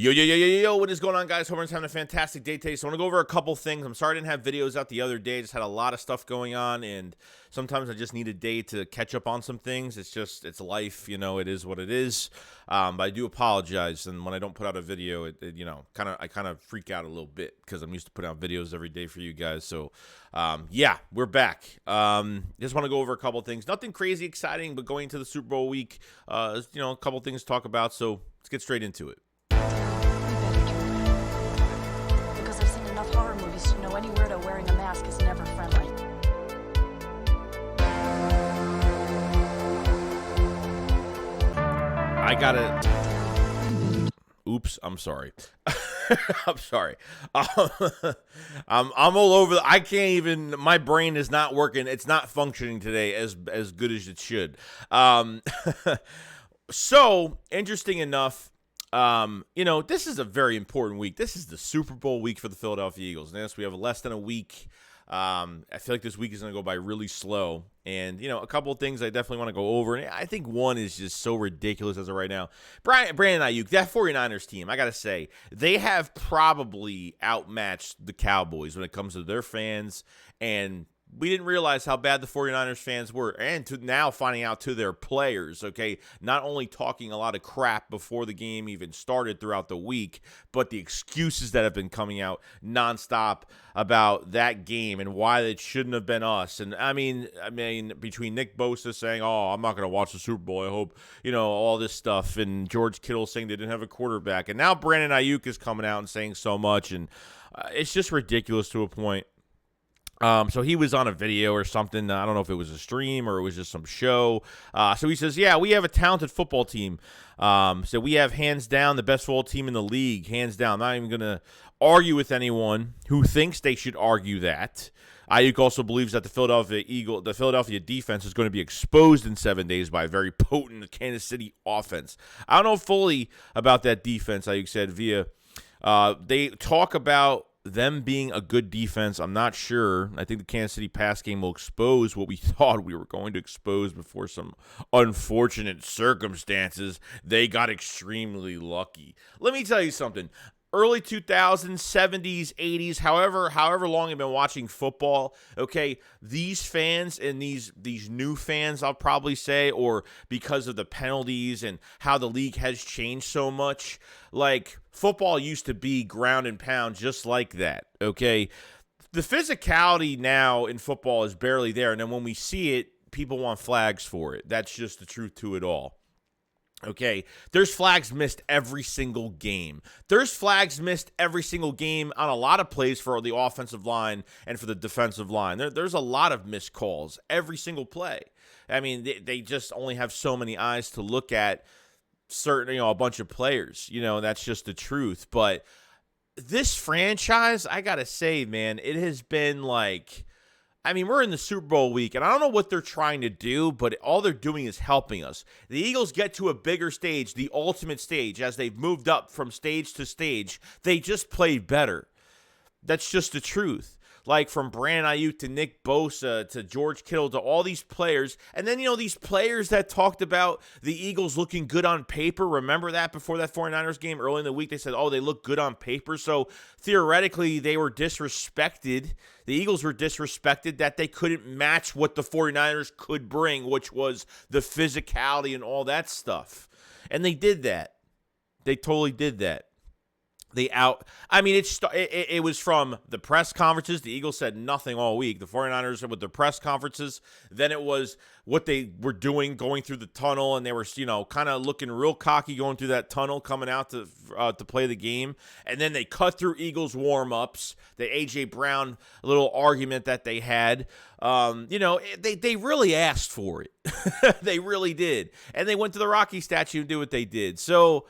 Yo, what is going on, guys? Hope everyone's having a fantastic day today. So I want to go over a couple things. I'm sorry I didn't have videos out the other day. I just had a lot of stuff going on, and sometimes I just need a day to catch up on some things. It's life, it is what it is. But I do apologize, and when I don't put out a video, I kind of freak out a little bit because I'm used to putting out videos every day for you guys. So, we're back. Just want to go over a couple things. Nothing crazy exciting, but going into the Super Bowl week, a couple things to talk about. So let's get straight into it. Because I've seen enough horror movies to know any weirdo wearing a mask is never friendly. I gotta. Oops, I'm sorry. I'm sorry. I'm all over. I can't even. My brain is not working. It's not functioning today as good as it should. So interesting enough. This is a very important week. This is the Super Bowl week for the Philadelphia Eagles. And yes, we have less than a week. I feel like this week is going to go by really slow. And, a couple of things I definitely want to go over. And I think one is just so ridiculous as of right now. Brandon Ayiuk, that 49ers team, I got to say, they have probably outmatched the Cowboys when it comes to their fans. And we didn't realize how bad the 49ers fans were, and to now finding out to their players, okay, not only talking a lot of crap before the game even started throughout the week, but the excuses that have been coming out nonstop about that game and why it shouldn't have been us. And I mean, between Nick Bosa saying, "Oh, I'm not going to watch the Super Bowl. I hope," all this stuff, and George Kittle saying they didn't have a quarterback, and now Brandon Ayiuk is coming out and saying so much, and it's just ridiculous to a point. So he was on a video or something. I don't know if it was a stream or it was just some show. So he says, yeah, we have a talented football team. So we have hands down the best football team in the league, hands down. I'm not even going to argue with anyone who thinks they should argue that. Ayiuk also believes that the Philadelphia defense is going to be exposed in 7 days by a very potent Kansas City offense. I don't know fully about that defense, Ayiuk said via. They talk about them being a good defense. I'm not sure. I think the Kansas City pass game will expose what we thought we were going to expose before some unfortunate circumstances. They got extremely lucky. Let me tell you something. Early 2000s, 70s, 80s, however long I've been watching football, okay, these fans and these new fans, I'll probably say, or because of the penalties and how the league has changed so much, like football used to be ground and pound just like that, okay? The physicality now in football is barely there, and then when we see it, people want flags for it. That's just the truth to it all. Okay, there's flags missed every single game. There's flags missed every single game on a lot of plays for the offensive line and for the defensive line. There's a lot of missed calls every single play. I mean, they just only have so many eyes to look at certain, a bunch of players. That's just the truth. But this franchise, I got to say, man, it has been like, we're in the Super Bowl week, and I don't know what they're trying to do, but all they're doing is helping us. The Eagles get to a bigger stage, the ultimate stage, as they've moved up from stage to stage. They just played better. That's just the truth. Like from Brandon Ayiuk to Nick Bosa to George Kittle to all these players. And then, these players that talked about the Eagles looking good on paper. Remember that before that 49ers game early in the week? They said, oh, they look good on paper. So theoretically, they were disrespected. The Eagles were disrespected that they couldn't match what the 49ers could bring, which was the physicality and all that stuff. And they did that. They totally did that. It was from the press conferences. The Eagles said nothing all week. The 49ers with the press conferences. Then it was what they were doing going through the tunnel, and they were, kind of looking real cocky going through that tunnel coming out to play the game. And then they cut through Eagles warm-ups, the A.J. Brown little argument that they had. They really asked for it. They really did. And they went to the Rocky statue and did what they did. So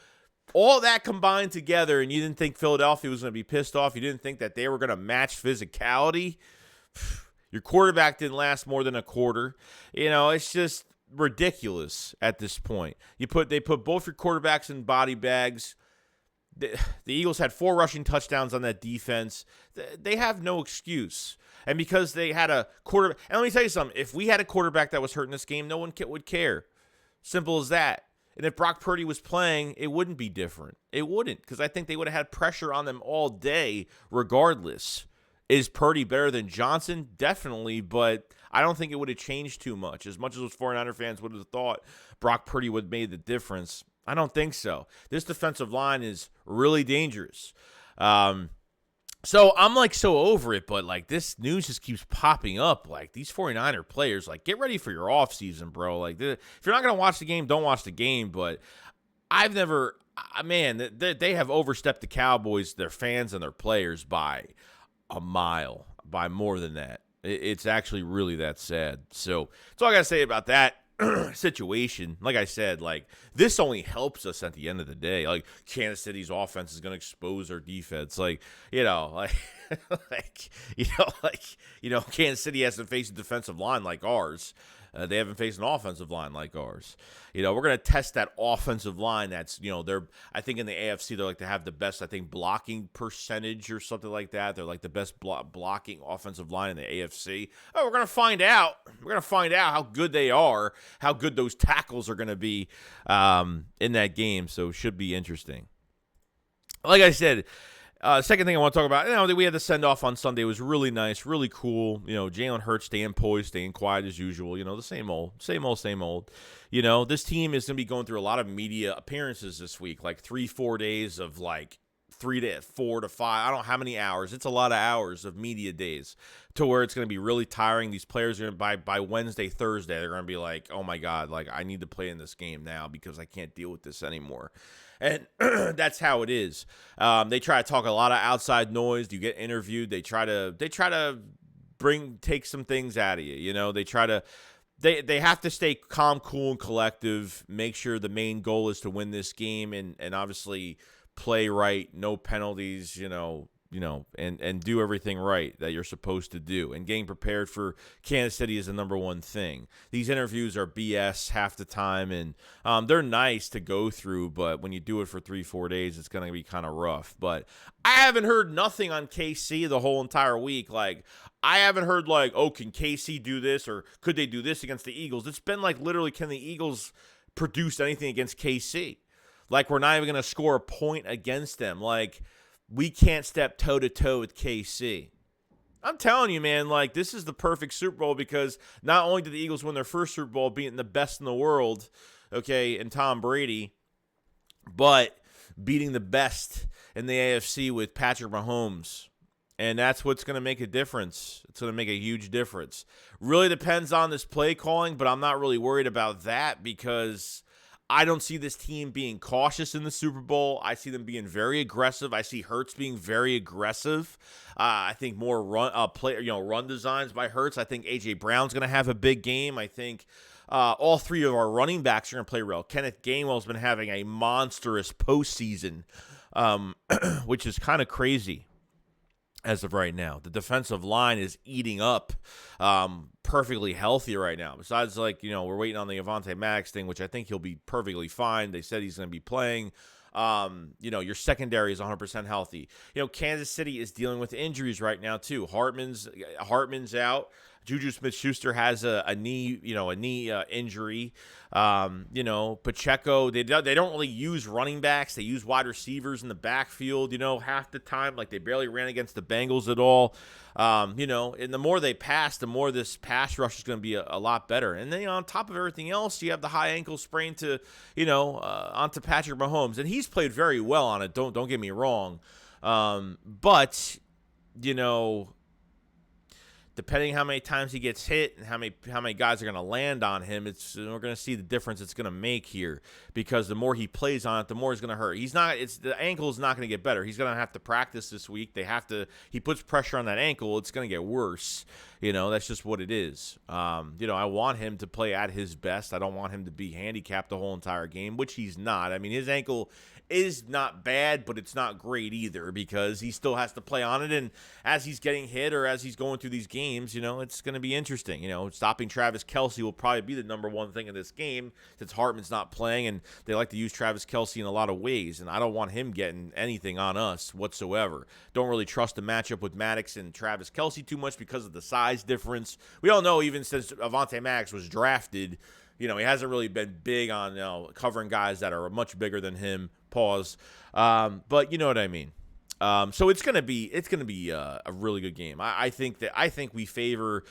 all that combined together, and you didn't think Philadelphia was going to be pissed off. You didn't think that they were going to match physicality. Your quarterback didn't last more than a quarter. It's just ridiculous at this point. They put both your quarterbacks in body bags. The Eagles had 4 rushing touchdowns on that defense. They have no excuse. And because they had a quarterback, and let me tell you something, if we had a quarterback that was hurt in this game, no one would care. Simple as that. And if Brock Purdy was playing, it wouldn't be different. It wouldn't, because I think they would have had pressure on them all day regardless. Is Purdy better than Johnson? Definitely, but I don't think it would have changed too much. As much as those 49er fans would have thought Brock Purdy would have made the difference, I don't think so. This defensive line is really dangerous. So I'm like so over it, but like this news just keeps popping up. Like these 49er players, like get ready for your offseason, bro. Like if you're not going to watch the game, don't watch the game. But I've never, man, they have overstepped the Cowboys, their fans and their players by a mile, by more than that. It's actually really that sad. So that's all I got to say about that situation. Like I said, like this only helps us at the end of the day. Like Kansas City's offense is going to expose our defense. Like, Kansas City hasn't faced a defensive line like ours. They haven't faced an offensive line like ours. We're going to test that offensive line. That's, I think in the AFC, they're like to have the best, I think, blocking percentage or something like that. They're like the best blocking offensive line in the AFC. Oh, we're going to find out. We're going to find out how good they are, how good those tackles are going to be in that game. So it should be interesting. Like I said, second thing I want to talk about, we had the send-off on Sunday. It was really nice, really cool. Jalen Hurts staying poised, staying quiet as usual. The same old. This team is going to be going through a lot of media appearances this week, like 3-4 days of like 3 to 4 to 5. I don't know how many hours. It's a lot of hours of media days to where it's going to be really tiring. These players are going to, by Wednesday, Thursday, they're going to be like, oh my God, like I need to play in this game now because I can't deal with this anymore. And that's how it is. They try to talk a lot of outside noise. You get interviewed. They try to take some things out of you. They have to stay calm, cool, and collective. Make sure the main goal is to win this game and obviously play right, no penalties, and do everything right that you're supposed to do. And getting prepared for Kansas City is the number one thing. These interviews are BS half the time, and they're nice to go through, but when you do it for 3-4 days, it's going to be kind of rough. But I haven't heard nothing on KC the whole entire week. Like, I haven't heard like, oh, can KC do this, or could they do this against the Eagles? It's been like literally, can the Eagles produce anything against KC? Like, we're not even going to score a point against them. Like, we can't step toe-to-toe with KC. I'm telling you, man, like, this is the perfect Super Bowl because not only did the Eagles win their first Super Bowl beating the best in the world, okay, and Tom Brady, but beating the best in the AFC with Patrick Mahomes. And that's what's going to make a difference. It's going to make a huge difference. Really depends on this play calling, but I'm not really worried about that because I don't see this team being cautious in the Super Bowl. I see them being very aggressive. I see Hurts being very aggressive. I think more run designs by Hurts. I think A.J. Brown's going to have a big game. I think all three of our running backs are going to play well. Kenneth Gainwell's been having a monstrous postseason, which is kind of crazy as of right now. The defensive line is eating up, perfectly healthy right now. Besides, we're waiting on the Avonte Maddox thing, which I think he'll be perfectly fine. They said he's going to be playing. Your secondary is 100% healthy. Kansas City is dealing with injuries right now too. Hartman's out. Juju Smith-Schuster has a knee injury. Pacheco, they don't really use running backs. They use wide receivers in the backfield, half the time. Like, they barely ran against the Bengals at all. And the more they pass, the more this pass rush is going to be a lot better. And then, on top of everything else, you have the high ankle sprain onto Patrick Mahomes. And he's played very well on it. Don't get me wrong. But depending how many times he gets hit and how many guys are going to land on him, we're going to see the difference it's going to make here. Because the more he plays on it, the more it's going to hurt. The ankle is not going to get better. He's going to have to practice this week. He puts pressure on that ankle. It's going to get worse. That's just what it is. I want him to play at his best. I don't want him to be handicapped the whole entire game, which he's not. I mean, his ankle is not bad, but it's not great either because he still has to play on it. And as he's getting hit or as he's going through these games, it's going to be interesting. Stopping Travis Kelce will probably be the number one thing in this game since Hartman's not playing, and they like to use Travis Kelce in a lot of ways. And I don't want him getting anything on us whatsoever. Don't really trust the matchup with Maddox and Travis Kelce too much because of the size difference. We all know even since Avonte Maddox was drafted, he hasn't really been big on covering guys that are much bigger than him. Pause. But you know what I mean. So it's gonna be a really good game. I think we favor.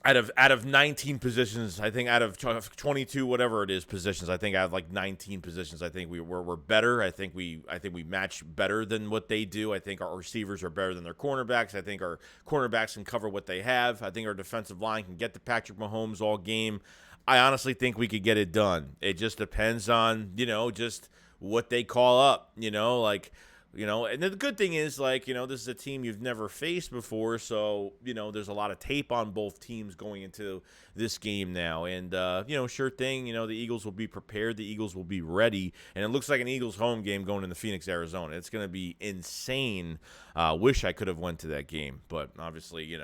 Out of 19 positions, I think out of 22, whatever it is, positions, I think out of like 19 positions, I think we're better. I think we match better than what they do. I think our receivers are better than their cornerbacks. I think our cornerbacks can cover what they have. I think our defensive line can get to Patrick Mahomes all game. I honestly think we could get it done. It just depends on just what they call up. And the good thing is, this is a team you've never faced before, so, there's a lot of tape on both teams going into this game now. And, sure thing, the Eagles will be prepared. The Eagles will be ready. And it looks like an Eagles home game going into Phoenix, Arizona. It's going to be insane. Wish I could have went to that game, but obviously,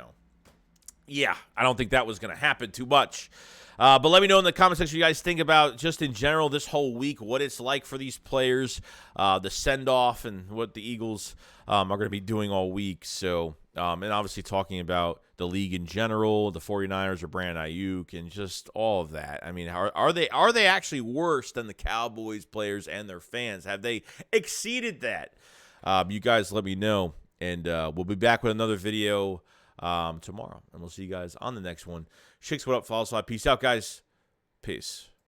yeah, I don't think that was going to happen too much. But let me know in the comment section what you guys think about just in general this whole week, what it's like for these players, the send-off, and what the Eagles are going to be doing all week. So, and obviously talking about the league in general, the 49ers or Brandon Ayiuk, and just all of that. I mean, are they actually worse than the Cowboys players and their fans? Have they exceeded that? You guys let me know, and we'll be back with another video tomorrow, and we'll see you guys on the next one. SHAKESQUAD up, follow us. Peace out, guys. Peace.